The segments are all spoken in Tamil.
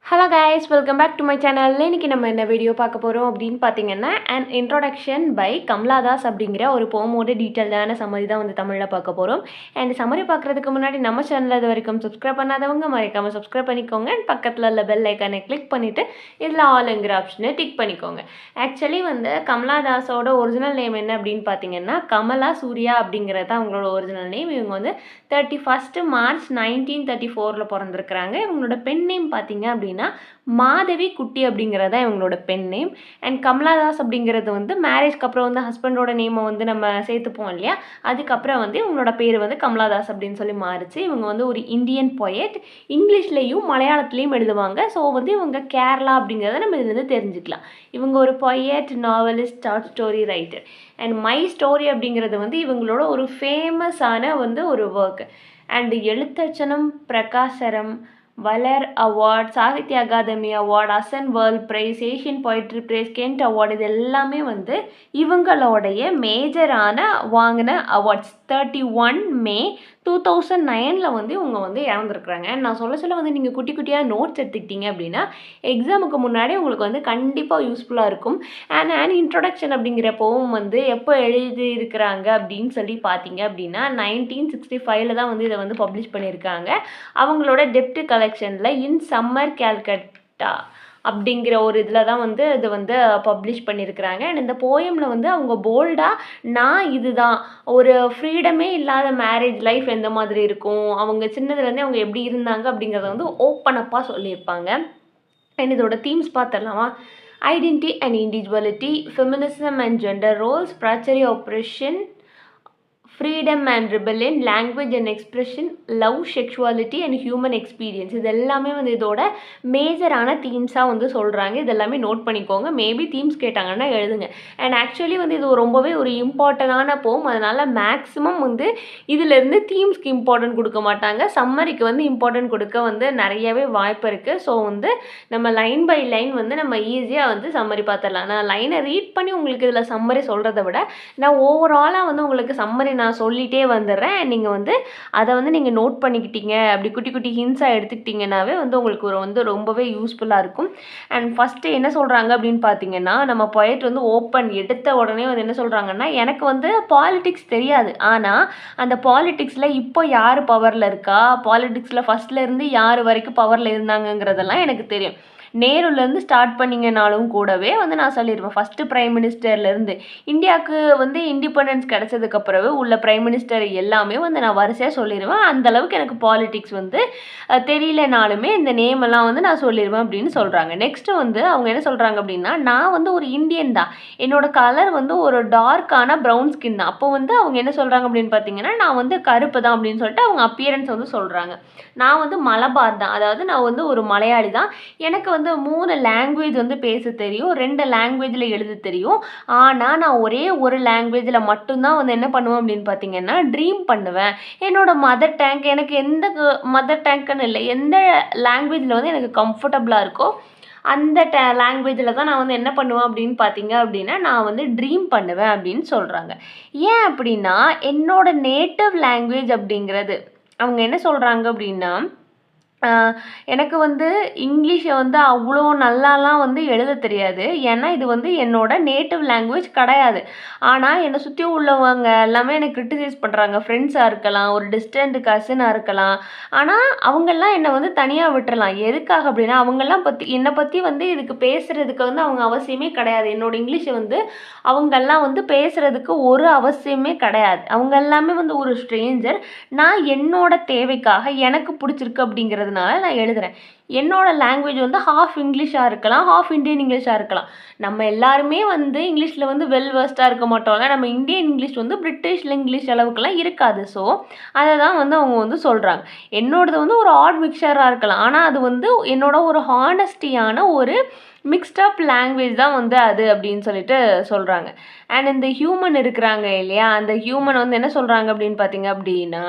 Hello guys, welcome back to my channel. இன்றைக்கி நம்ம என்ன வீடியோ பார்க்க போகிறோம் அப்படின்னு பார்த்தீங்கன்னா, அண்ட் இன்ட்ரோடக்ஷன் பை கமலாதாஸ் அப்படிங்கிற ஒரு போமோட டீட்டெயில்டான சம்மரி தான் வந்து தமிழில் பார்க்க போகிறோம். அண்ட் சம்மரி பார்க்குறதுக்கு முன்னாடி நம்ம சேனலில் இது வரைக்கும் சப்ஸ்கிரைப் பண்ணாதவங்க மறக்காமல் சப்ஸ்கிரைப் பண்ணிக்கோங்க. அண்ட் பக்கத்தில் உள்ள பெல் ஐக்கானை கிளிக் பண்ணிவிட்டு இதில் ஆளுங்கிற ஆப்ஷனை டிக் பண்ணிக்கோங்க. ஆக்சுவலி வந்து கமலாதாஸோட ஒரிஜினல் நேம் என்ன அப்படின்னு பார்த்தீங்கன்னா, கமலா சூர்யா அப்படிங்கிறது தான் அவங்களோட ஒரிஜினல் நேம். இவங்க வந்து 31 மார்ச் 1934 பிறந்திருக்கிறாங்க. இவங்களோட பெண் நேம் பார்த்தீங்க அப்படின்னா மாதவி குட்டி அப்படிங்கிறது தான் இவங்களோட பெண் நேம். அண்ட் கமலாதாஸ் அப்படிங்கிறது வந்து மேரேஜ்க்கு அப்புறம் வந்து ஹஸ்பண்டோட நேமை வந்து நம்ம சேர்த்துப்போம் இல்லையா, அதுக்கப்புறம் வந்து இவங்களோட பேர் வந்து கமலாதாஸ் அப்படின்னு சொல்லி மாறிச்சு. இவங்க வந்து ஒரு இந்தியன் பொயட், இங்கிலீஷ்லேயும் மலையாளத்துலேயும் எழுதுவாங்க. ஸோ வந்து இவங்க கேரளா அப்படிங்கிறத நம்ம இதுலேருந்து தெரிஞ்சுக்கலாம். இவங்க ஒரு poet, novelist, short story writer. And my story அப்படிங்கிறது வந்து இவங்களோட ஒரு ஃபேமஸான வந்து ஒரு ஒர்க். அண்ட் எழுத்தச்சனம், பிரகாசரம், வளர் award, Sahitya Akademi award, Asan world prize, Asian poetry prize, Kent award, இது எல்லாமே வந்து இவங்களோடைய மேஜரான வாங்கின அவார்ட்ஸ். 31 மே 2009 வந்து இவங்க வந்து இறந்துருக்குறாங்க. நான் சொல்ல வந்து நீங்கள் குட்டி குட்டியாக நோட்ஸ் எடுத்துக்கிட்டீங்க அப்படின்னா எக்ஸாமுக்கு முன்னாடி உங்களுக்கு வந்து கண்டிப்பாக யூஸ்ஃபுல்லாக இருக்கும். அண்ட் இன்ட்ரொடக்ஷன் அப்படிங்கிற போம் வந்து எப்போ எழுதியிருக்கிறாங்க அப்படின்னு சொல்லி பார்த்தீங்க அப்படின்னா 1965 தான் வந்து இதை வந்து பப்ளிஷ் பண்ணியிருக்காங்க. அவங்களோட டெப்ட் கலெக்ஷனில் இன் சம்மர் கேல்கட்டா அப்படிங்கிற ஒரு இதில் தான் வந்து இது வந்து பப்ளிஷ் பண்ணியிருக்கிறாங்க. அண்ட் இந்த போயமில் வந்து அவங்க போல்டாக நான் இதுதான் ஒரு ஃப்ரீடமே இல்லாத மேரேஜ் லைஃப் எந்த மாதிரி இருக்கும், அவங்க சின்னதுலேருந்தே அவங்க எப்படி இருந்தாங்க அப்படிங்கிறத வந்து ஓப்பன் அப்பாக சொல்லியிருப்பாங்க. அண்ட் இதோட தீம்ஸ் பார்த்துடலாமா? Identity and individuality, feminism and gender roles, patriarchy oppression, freedom and rebellion, language and expression, love, sexuality and human experience. இது எல்லாமே வந்து இதோட மேஜரான தீம்ஸாக வந்து சொல்கிறாங்க. இது எல்லாமே நோட் பண்ணிக்கோங்க. மேபி தீம்ஸ் கேட்டாங்கன்னா எழுதுங்க. அண்ட் ஆக்சுவலி வந்து இது ரொம்பவே ஒரு இம்பார்ட்டண்டான போம். அதனால் மேக்ஸிமம் வந்து இதிலேருந்து தீம்ஸ்க்கு இம்பார்ட்டன்ட் கொடுக்க மாட்டாங்க, சம்மரிக்கு வந்து இம்பார்ட்டன்ட் கொடுக்க வந்து நிறையவே வாய்ப்பு இருக்குது. ஸோ வந்து நம்ம லைன் பை லைன் வந்து நம்ம ஈஸியாக வந்து சம்மரி பார்த்துடலாம். நான் லைனை ரீட் பண்ணி உங்களுக்கு இதில் சம்மரி சொல்கிறத விட நான் ஓவராலாக வந்து உங்களுக்கு சம்மரி நான் சொல்லிகிட்டே வந்துடுறேன். நீங்கள் வந்து அதை வந்து நீங்கள் நோட் பண்ணிக்கிட்டீங்க, அப்படி குட்டி குட்டி ஹிண்ட்ஸாக எடுத்துக்கிட்டிங்கனாவே வந்து உங்களுக்கு வந்து ரொம்பவே யூஸ்ஃபுல்லாக இருக்கும். அண்ட் ஃபஸ்ட்டு என்ன சொல்கிறாங்க அப்படின்னு பார்த்தீங்கன்னா, நம்ம பொயட் வந்து ஓப்பன் எடுத்த உடனே வந்து என்ன சொல்கிறாங்கன்னா, எனக்கு வந்து பாலிடிக்ஸ் தெரியாது, ஆனால் அந்த பாலிடிக்ஸில் இப்போ யார் பவரில் இருக்கா, பாலிடிக்ஸில் ஃபஸ்ட்லேருந்து யார் வரைக்கும் பவரில் இருந்தாங்கங்கிறதெல்லாம் எனக்கு தெரியும். நேருலேருந்து ஸ்டார்ட் பண்ணிங்கனாலும் கூடவே வந்து நான் சொல்லிடுவேன். ஃபஸ்ட்டு பிரைம் மினிஸ்டர்லேருந்து இந்தியாவுக்கு வந்து இண்டிபெண்டன்ஸ் கிடச்சதுக்கு பிறகு உள்ள பிரைம் மினிஸ்டர் எல்லாமே வந்து நான் வரிசையாக சொல்லிடுவேன். அந்தளவுக்கு எனக்கு பாலிடிக்ஸ் வந்து தெரியலனாலுமே இந்த நேம் எல்லாம் வந்து நான் சொல்லிடுவேன் அப்படின்னு சொல்கிறாங்க. நெக்ஸ்ட்டு வந்து அவங்க என்ன சொல்கிறாங்க அப்படின்னா, நான் வந்து ஒரு இந்தியன் தான், என்னோட கலர் வந்து ஒரு டார்க்கான ப்ரௌன் ஸ்கின் தான். அப்போ வந்து அவங்க என்ன சொல்கிறாங்க அப்படின்னு பார்த்தீங்கன்னா, நான் வந்து கருப்பு தான் அப்படின்னு சொல்லிட்டு அவங்க அப்பியரன்ஸ் வந்து சொல்கிறாங்க. நான் வந்து மலபார் தான், அதாவது நான் வந்து ஒரு மலையாளி தான், எனக்கு வந்து 3 லாங்குவேஜ் வந்து பேச தெரியும், 2 லாங்குவேஜில் எழுத தெரியும், ஆனால் நான் ஒரே ஒரு லாங்குவேஜில் மட்டும்தான் வந்து என்ன பண்ணுவேன் அப்படின்னு பார்த்தீங்கன்னா ட்ரீம் பண்ணுவேன். என்னோட மதர் டேங்க் எனக்கு எந்த மதர் டேங்க்குன்னு இல்லை, எந்த லாங்குவேஜில் வந்து எனக்கு கம்ஃபர்டபுளாக இருக்கோ அந்த லாங்குவேஜில் தான் நான் வந்து என்ன பண்ணுவேன் அப்படின்னு பார்த்தீங்க அப்படின்னா நான் வந்து ட்ரீம் பண்ணுவேன் அப்படின்னு சொல்கிறாங்க. ஏன் அப்படின்னா என்னோட நேட்டிவ் லாங்குவேஜ் அப்படிங்கிறது அவங்க என்ன சொல்கிறாங்க அப்படின்னா, எனக்கு வந்து இங்கிலீஷை வந்து அவ்வளோ நல்லாலாம் வந்து எழுத தெரியாது, ஏன்னா இது வந்து என்னோட நேட்டிவ் லாங்குவேஜ் கிடையாது. ஆனால் என்னை சுற்றி உள்ளவங்க எல்லாமே என்னை கிரிட்டிசைஸ் பண்ணுறாங்க, ஃப்ரெண்ட்ஸாக இருக்கலாம், ஒரு டிஸ்டன்ட் கசினாக இருக்கலாம், ஆனால் அவங்கெல்லாம் என்னை வந்து தனியாக விட்டுறலாம். எதுக்காக அப்படின்னா அவங்கெல்லாம் என்னை பற்றி வந்து இதுக்கு பேசுகிறதுக்கு வந்து அவங்க அவசியமே கிடையாது. என்னோடய இங்கிலீஷை வந்து அவங்கெல்லாம் வந்து பேசுகிறதுக்கு ஒரு அவசியமே கிடையாது. அவங்க எல்லாமே வந்து ஒரு ஸ்ட்ரேஞ்சர். நான் என்னோட தேவைக்காக எனக்கு பிடிச்சிருக்கு அப்படிங்கிறதுனால நான் எழுதுகிறேன். என்னோட லாங்குவேஜ் வந்து ஹாஃப் இங்கிலீஷாக இருக்கலாம், ஹாஃப் இந்தியன் இங்கிலீஷாக இருக்கலாம். நம்ம எல்லாருமே வந்து இங்கிலீஷில் வந்து வெல் வெர்ஸ்டாக இருக்க மாட்டோம்ல, நம்ம இந்தியன் இங்கிலீஷ் வந்து பிரிட்டிஷ் இங்கிலீஷ் அளவுக்குலாம் இருக்காது. ஸோ அதை தான் வந்து அவங்க வந்து சொல்கிறாங்க. என்னோடது வந்து ஒரு ஆட் மிக்சராக இருக்கலாம், ஆனால் அது வந்து என்னோட ஒரு ஹானஸ்டியான ஒரு மிக்ஸ்டப் லாங்குவேஜ் தான் வந்து அது அப்படின்னு சொல்லிட்டு சொல்கிறாங்க. அண்ட் இந்த ஹியூமன் இருக்கிறாங்க இல்லையா, அந்த ஹியூமன் வந்து என்ன சொல்கிறாங்க அப்படின்னு பார்த்தீங்க அப்படின்னா,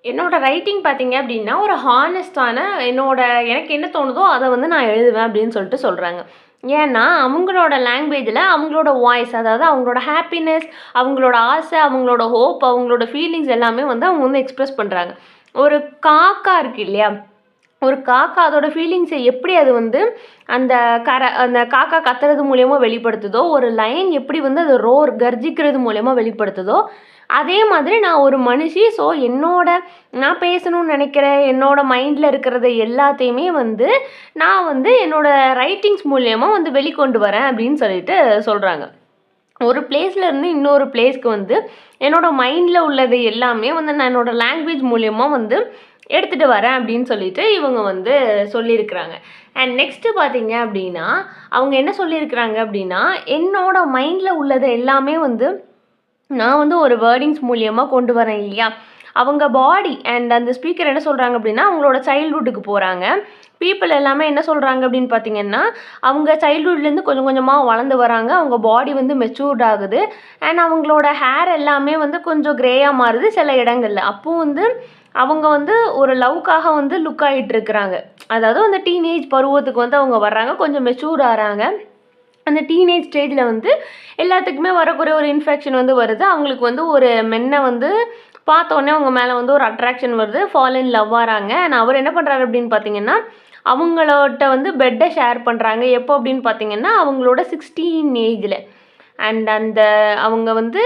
என்னோட ரைட்டிங் பார்த்தீங்க அப்படின்னா ஒரு ஹானஸ்டான எனக்கு என்ன தோணுதோ அதை வந்து நான் எழுதுவேன் அப்படின்னு சொல்லிட்டு சொல்கிறாங்க. ஏன்னா அவங்களோட லாங்குவேஜில் அவங்களோட வாய்ஸ், அதாவது அவங்களோட ஹாப்பினஸ், அவங்களோட ஆசை, அவங்களோட ஹோப், அவங்களோட ஃபீலிங்ஸ் எல்லாமே வந்து அவங்க வந்து எக்ஸ்ப்ரெஸ் பண்ணுறாங்க. ஒரு காக்கா இருக்குது இல்லையா, ஒரு காக்கா அதோட ஃபீலிங்ஸை எப்படி அது வந்து அந்த காக்கா கத்துறது மூலியமா வெளிப்படுத்துதோ, ஒரு லயன் எப்படி வந்து அது கர்ஜிக்கிறது மூலியமா வெளிப்படுத்துதோ, அதே மாதிரி நான் ஒரு மனுஷி. ஸோ நான் பேசணும்னு நினைக்கிற என்னோட மைண்டில் இருக்கிறத எல்லாத்தையுமே வந்து நான் வந்து என்னோட ரைட்டிங்ஸ் மூலியமா வந்து வெளிக்கொண்டு வரேன் அப்படின்னு சொல்லிட்டு சொல்கிறாங்க. ஒரு பிளேஸ்ல இருந்து இன்னொரு பிளேஸ்க்கு வந்து என்னோட மைண்டில் உள்ளது எல்லாமே வந்து நான் என்னோட லாங்குவேஜ் மூலியமா வந்து எடுத்துகிட்டு வரேன் அப்படின்னு சொல்லிட்டு இவங்க வந்து சொல்லியிருக்கிறாங்க. அண்ட் நெக்ஸ்ட்டு பார்த்தீங்க அப்படின்னா அவங்க என்ன சொல்லியிருக்கிறாங்க அப்படின்னா, என்னோட மைண்டில் உள்ளது எல்லாமே வந்து நான் வந்து ஒரு வேர்டிங்ஸ் மூலியமாக கொண்டு வரேன் இல்லையா. அவங்க பாடி அண்ட் அந்த ஸ்பீக்கர் என்ன சொல்கிறாங்க அப்படின்னா, அவங்களோட சைல்ட்ஹுட்டுக்கு போகிறாங்க. பீப்புள் எல்லாமே என்ன சொல்கிறாங்க அப்படின்னு பார்த்தீங்கன்னா, அவங்க சைல்ட்ஹுட்லேருந்து கொஞ்சம் கொஞ்சமாக வளர்ந்து வராங்க. அவங்க பாடி வந்து மெச்சூர்ட் ஆகுது. அண்ட் அவங்களோட ஹேர் எல்லாமே வந்து கொஞ்சம் க்ரேயாக மாறுது சில இடங்களில். அப்போது வந்து அவங்க வந்து ஒரு லவ்க்காக வந்து லுக் ஆகிட்டு இருக்கிறாங்க. அதாவது அந்த டீனேஜ் பருவத்துக்கு வந்து அவங்க வர்றாங்க, கொஞ்சம் மெச்சூர் ஆகிறாங்க. அந்த டீனேஜ் ஸ்டேஜில் வந்து எல்லாத்துக்குமே வரக்கூடிய ஒரு இன்ஃபெக்ஷன் வந்து வருது. அவங்களுக்கு வந்து ஒரு மென்னை வந்து பார்த்தோன்னே அவங்க மேலே வந்து ஒரு அட்ராக்ஷன் வருது, ஃபால் இன் லவ் ஆகிறாங்க. அண்ட் அவர் என்ன பண்ணுறாரு அப்படின்னு பார்த்தீங்கன்னா, அவங்களோட வந்து பெட்டை ஷேர் பண்ணுறாங்க. எப்போ அப்படின்னு பார்த்தீங்கன்னா, அவங்களோட 16 ஏஜில். அண்ட் அவங்க வந்து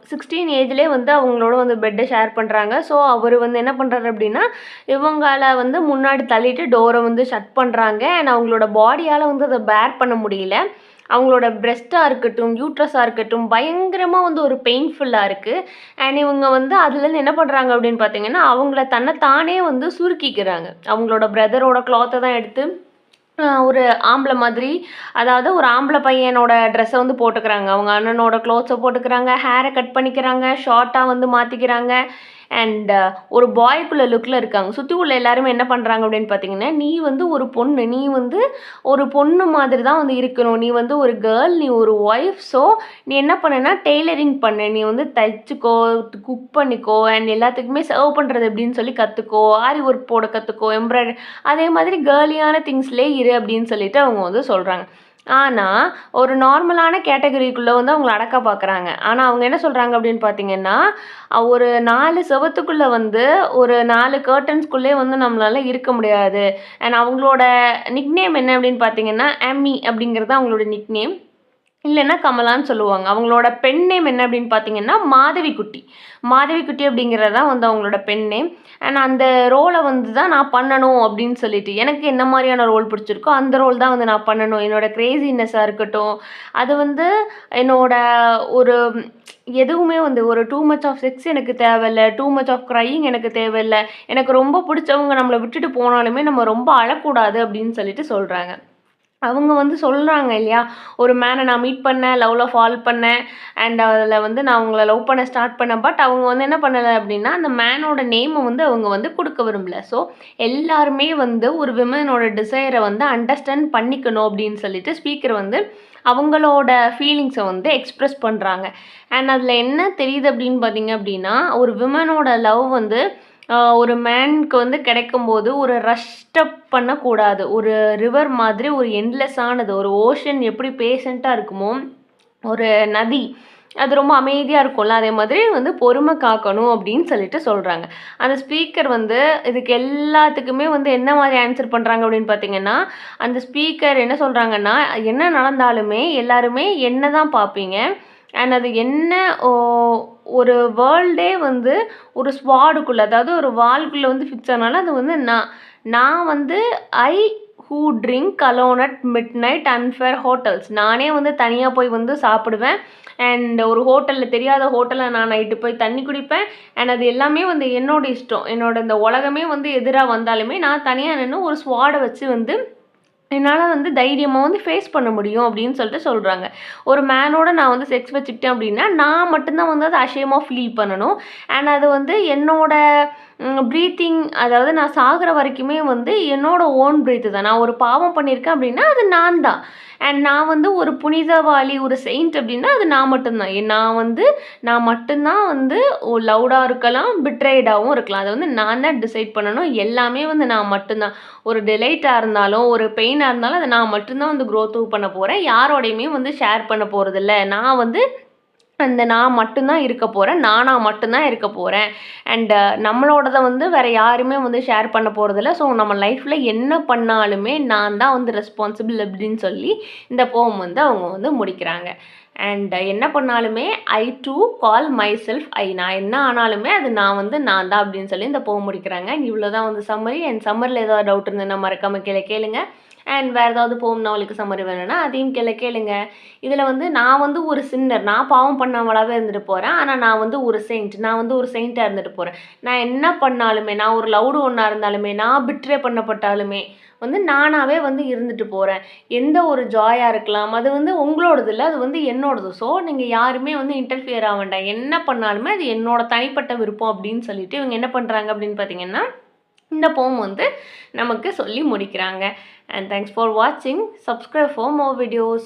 16 ஏஜ்லேயே வந்து அவங்களோட வந்து பெட்டை ஷேர் பண்ணுறாங்க. ஸோ அவர் வந்து என்ன பண்ணுறாரு அப்படின்னா, இவங்கள வந்து முன்னாடி தள்ளிட்டு டோரை வந்து ஷட் பண்ணுறாங்க. அண்ட் அவங்களோட பாடியால் வந்து அதை பேர் பண்ண முடியல. அவங்களோட பிரெஸ்ட்டாக இருக்கட்டும், யூட்ரஸாக இருக்கட்டும், பயங்கரமாக வந்து ஒரு பெயின்ஃபுல்லாக இருக்குது. அண்ட் இவங்க வந்து அதுலேருந்து என்ன பண்ணுறாங்க அப்படின்னு பார்த்தீங்கன்னா, அவங்கள தன்னைத்தானே வந்து சுருக்கிக்கிறாங்க. அவங்களோட பிரதரோட கிளாத்தை தான் எடுத்து ஒரு ஆம்பளை மாதிரி, அதாவது ஒரு ஆம்பளை பையனோட ட்ரெஸ்ஸை வந்து போட்டுக்கிறாங்க. அவங்க அண்ணனோட க்ளோத்ஸை போட்டுக்கிறாங்க, ஹேரை கட் பண்ணிக்கிறாங்க, ஷார்ட்டாக வந்து மாற்றிக்கிறாங்க. அண்ட் ஒரு பாய்க்குள்ள லுக்கில் இருக்காங்க. சுற்றி உள்ள எல்லாருமே என்ன பண்ணுறாங்க அப்படின்னு பார்த்தீங்கன்னா, நீ வந்து ஒரு பொண்ணு, நீ வந்து ஒரு பொண்ணு மாதிரி தான் வந்து இருக்கணும், நீ வந்து ஒரு கேர்ள், நீ ஒரு ஒய்ஃப். ஸோ நீ என்ன பண்ணுன்னா டெய்லரிங் பண்ணு, நீ வந்து தைச்சிக்கோ, குக் பண்ணிக்கோ, அண்ட் எல்லாத்துக்குமே சர்வ் பண்ணுறது எப்படின்னு சொல்லி கற்றுக்கோ, ஆரி ஒர்க் போட கற்றுக்கோ, எம்ப்ராய்டரி, அதே மாதிரி கேர்லியான திங்ஸ்லேயே இரு அப்படின்னு சொல்லிட்டு அவங்க வந்து சொல்கிறாங்க. ஆனால் ஒரு நார்மலான கேட்டகரிக்குள்ளே வந்து அவங்கள அடக்க பார்க்குறாங்க. ஆனால் அவங்க என்ன சொல்கிறாங்க அப்படின்னு பார்த்தீங்கன்னா, ஒரு 4 செவத்துக்குள்ளே வந்து ஒரு 4 கர்டன்ஸ்குள்ளே வந்து நம்மளால இருக்க முடியாது. அண்ட் அவங்களோட நிக்நேம் என்ன அப்படின்னு பார்த்தீங்கன்னா, அம்மி அப்படிங்கிறது அவங்களோட நிக்நேம். இல்லைன்னா கமலான்னு சொல்லுவாங்க. அவங்களோட பெண் நேம் என்ன அப்படின்னு பார்த்தீங்கன்னா, மாதவிக்குட்டி. மாதவிக்குட்டி அப்படிங்கிறது தான் வந்து அவங்களோட பெண் நேம். அண்ட் அந்த ரோலை வந்து தான் நான் பண்ணணும் அப்படின்னு சொல்லிட்டு, எனக்கு என்ன மாதிரியான ரோல் பிடிச்சிருக்கோ அந்த ரோல் தான் வந்து நான் பண்ணணும். என்னோட கிரேசினஸ்ஸாக இருக்கட்டும், அது வந்து என்னோட ஒரு எதுவுமே வந்து ஒரு டூ மச் ஆஃப் செக்ஸ் எனக்கு தேவையில்ல, டூ மச் ஆஃப் க்ரையிங் எனக்கு தேவையில்ல. எனக்கு ரொம்ப பிடிச்சவங்க நம்மளை விட்டுட்டு போனாலுமே நம்ம ரொம்ப அழக்கூடாது அப்படின்னு சொல்லிட்டு சொல்கிறாங்க. அவங்க வந்து சொல்கிறாங்க இல்லையா, ஒரு மேனை நான் மீட் பண்ணேன், லவ்வில் ஃபால் பண்ணேன், அண்ட் அதில் வந்து நான் அவங்கள லவ் பண்ண ஸ்டார்ட் பண்ணேன். பட் அவங்க வந்து என்ன பண்ணலை அப்படின்னா, அந்த மேனோட நேமை வந்து அவங்க வந்து கொடுக்க விரும்பல. ஸோ எல்லாருமே வந்து ஒரு விமனோட டிசைரை வந்து அண்டர்ஸ்டாண்ட் பண்ணிக்கணும் அப்படின்னு சொல்லிட்டு ஸ்பீக்கர் வந்து அவங்களோட ஃபீலிங்ஸை வந்து எக்ஸ்ப்ரெஸ் பண்ணுறாங்க. அண்ட் அதில் என்ன தெரியுது அப்படின்னு பார்த்தீங்க அப்படின்னா, ஒரு விமனோட லவ் வந்து ஒரு மேனுக்கு வந்து கிடைக்கும்போது ஒரு ரஷ்டப் பண்ணக்கூடாது. ஒரு ரிவர் மாதிரி ஒரு எண்ட்லெஸ்ஸானது, ஒரு ஓஷன் எப்படி பேஷண்ட்டாக இருக்குமோ, ஒரு நதி அது ரொம்ப அமைதியாக இருக்கும்ல, அதே மாதிரி வந்து பொறுமை காக்கணும் அப்படின்னு சொல்லிட்டு சொல்கிறாங்க. அந்த ஸ்பீக்கர் வந்து இதுக்கு எல்லாத்துக்குமே வந்து என்ன மாதிரி ஆன்சர் பண்ணுறாங்க அப்படின்னு பார்த்தீங்கன்னா, அந்த ஸ்பீக்கர் என்ன சொல்கிறாங்கன்னா, என்ன நடந்தாலுமே எல்லாருமே என்ன தான் பார்ப்பீங்க. அண்ட் அது என்ன ஒரு வேர்ல்டே வந்து ஒரு ஸ்வாடுக்குள்ளே, அதாவது ஒரு வால்குள்ளே வந்து ஃபிக்ஸ் ஆனாலும் அது வந்து நான் வந்து ஐ who drink alone at mid night unfair hotels. நானே வந்து தனியாக போய் வந்து சாப்பிடுவேன். அண்ட் ஒரு ஹோட்டலில், தெரியாத ஹோட்டலில் நான் நைட்டு போய் தண்ணி குடிப்பேன். அண்ட் அது எல்லாமே வந்து என்னோட இஷ்டம். என்னோட இந்த உலகமே வந்து எதிராக வந்தாலுமே நான் தனியாக நின்று ஒரு ஸ்வாடை வச்சு வந்து என்னால் வந்து தைரியமாக வந்து ஃபேஸ் பண்ண முடியும் அப்படின்னு சொல்லிட்டு சொல்கிறாங்க. ஒரு மேனோட நான் வந்து செக்ஸ் வச்சுக்கிட்டேன் அப்படின்னா நான் மட்டும்தான் வந்து அதை அஷேமாக ஃபீல் பண்ணணும். அண்ட் அது வந்து என்னோட ப்ரீத்திங், அதாவது நான் சாகிற வரைக்குமே வந்து என்னோட ஓன் ப்ரீத்து தான். நான் ஒரு பாவம் பண்ணியிருக்கேன் அப்படின்னா அது நான் தான். அண்ட் நான் வந்து ஒரு புனிதவாளி, ஒரு செயின்ட் அப்படின்னா அது நான் மட்டும்தான். நான் மட்டும்தான் வந்து லவுடாக இருக்கலாம், பிட்ரைடாகவும் இருக்கலாம். அதை வந்து நான் தான் டிசைட் பண்ணணும். எல்லாமே வந்து நான் மட்டும்தான். ஒரு டிலைட்டாக இருந்தாலும் ஒரு பெயினாக இருந்தாலும் அதை நான் மட்டும்தான் வந்து க்ரோத் பண்ண போகிறேன். யாரோடையுமே வந்து ஷேர் பண்ண போகிறதில்ல. நான் வந்து அந்த நான் மட்டும்தான் இருக்க போகிறேன், நானாக மட்டும்தான் இருக்க போகிறேன். அண்டு நம்மளோடதை வந்து வேறு யாருமே வந்து ஷேர் பண்ண போகிறதில்ல. ஸோ நம்ம லைஃப்பில் என்ன பண்ணாலுமே நான் தான் வந்து ரெஸ்பான்சிபிள் அப்படின்னு சொல்லி இந்த போம் வந்து அவங்க வந்து முடிக்கிறாங்க. அண்ட் என்ன பண்ணாலுமே I do call myself I. நான் என்ன ஆனாலுமே அது நான் தான் அப்படின்னு சொல்லி இந்த போம் முடிக்கிறாங்க. இவ்வளோ தான் வந்து சம்மரி. அண்ட் சம்மரில் ஏதாவது டவுட் இருந்ததுன்னா மறக்காமல் கேளுங்க. அண்ட் வேறு ஏதாவது போம் நாவலுக்கு சம்மரி வேணும்னா அதையும் கேளுங்க. இதில் வந்து நான் வந்து ஒரு சின்னர், நான் பாவம் பண்ணவளாகவே இருந்துட்டு போகிறேன். ஆனால் நான் வந்து ஒரு செயிண்ட், நான் வந்து ஒரு செயிண்ட்டாக இருந்துட்டு போகிறேன். நான் என்ன பண்ணாலுமே, நான் ஒரு லவ்டு ஒன்றா இருந்தாலுமே, நான் பிட்ரே பண்ணப்பட்டாலுமே வந்து நானாகவே வந்து இருந்துட்டு போகிறேன். எந்த ஒரு ஜாயாக இருக்கலாம், அது வந்து உங்களோடது இல்லை, அது வந்து என்னோடது. ஸோ நீங்கள் யாருமே வந்து இன்டர்ஃபியர் ஆக வேண்டாம். என்ன பண்ணாலுமே அது என்னோட தனிப்பட்ட விருப்பம் அப்படின்னு சொல்லிட்டு இவங்க என்ன பண்ணுறாங்க அப்படின்னு பார்த்தீங்கன்னா இந்த போம் வந்து நமக்கு சொல்லி முடிக்கிறாங்க. And thanks for watching. Subscribe for more videos.